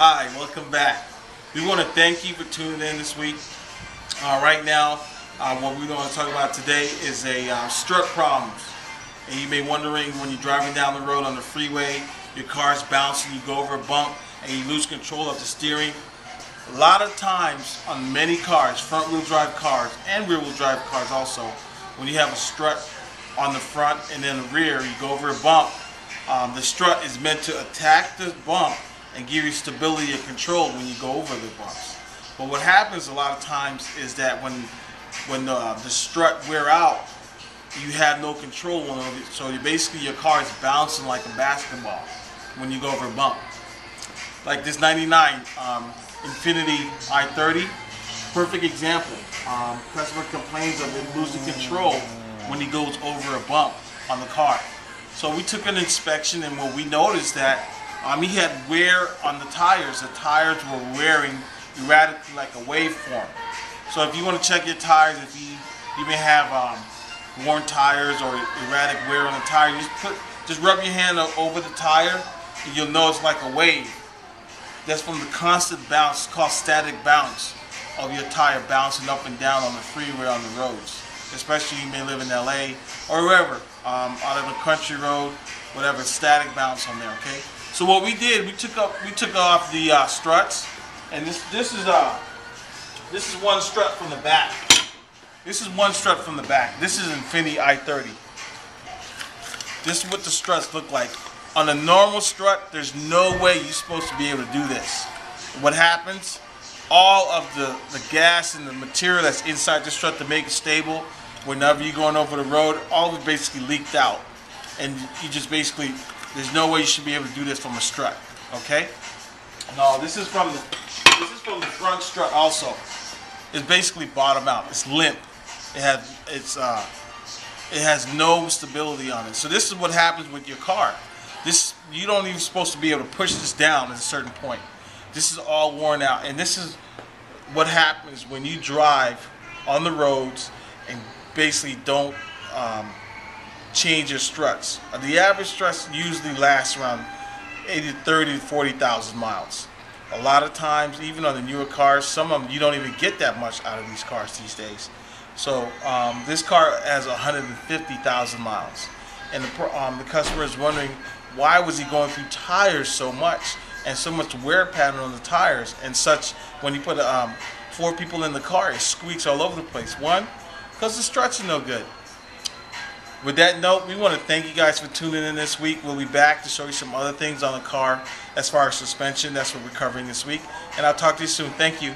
Hi, welcome back. We want to thank you for tuning in this week. Right now, what we're going to talk about today is strut problems. And you may be wondering, when you're driving down the road on the freeway, your car's bouncing, you go over a bump, and you lose control of the steering. A lot of times on many cars, front wheel drive cars and rear wheel drive cars also, when you have a strut on the front and then the rear, you go over a bump, the strut is meant to attack the bump and give you stability and control when you go over the bumps. But what happens a lot of times is that when the strut wear out, you have no control of it. So basically your car is bouncing like a basketball when you go over a bump. Like this 99 Infiniti i30, perfect example. Customer complains of him losing control when he goes over a bump on the car. So we took an inspection, and what we noticed that he had wear on the tires. The tires were wearing erratically like a waveform. So if you want to check your tires, if you may have worn tires or erratic wear on the tire, just rub your hand over the tire, and you'll know it's like a wave. That's from the constant bounce, called static bounce, of your tire bouncing up and down on the freeway, on the roads. Especially you may live in LA or wherever, out of a country road, whatever, static bounce on there. Okay. So what we did, we took off the struts, and this is one strut from the back. This is one strut from the back. This is Infiniti i30. This is what the struts look like. On a normal strut, there's no way you're supposed to be able to do this. What happens? All of the gas and the material that's inside the strut to make it stable, whenever you're going over the road, all of it basically leaked out. And you just basically, there's no way you should be able to do this from a strut. Okay? No, this is from the front strut also. It's basically bottom out. It's limp. It has no stability on it. So this is what happens with your car. You don't even supposed to be able to push this down at a certain point. This is all worn out, and this is what happens when you drive on the roads and basically don't change your struts. The average struts usually lasts around 30 to 40,000 miles. A lot of times, even on the newer cars, some of them you don't even get that much out of these cars these days. So this car has 150,000 miles, and the customer is wondering, why was he going through tires so much and so much wear pattern on the tires and such? When you put 4 people in the car, it squeaks all over the place. One, because the struts are no good. With that note, we want to thank you guys for tuning in this week. We'll be back to show you some other things on the car as far as suspension. That's what we're covering this week. And I'll talk to you soon. Thank you.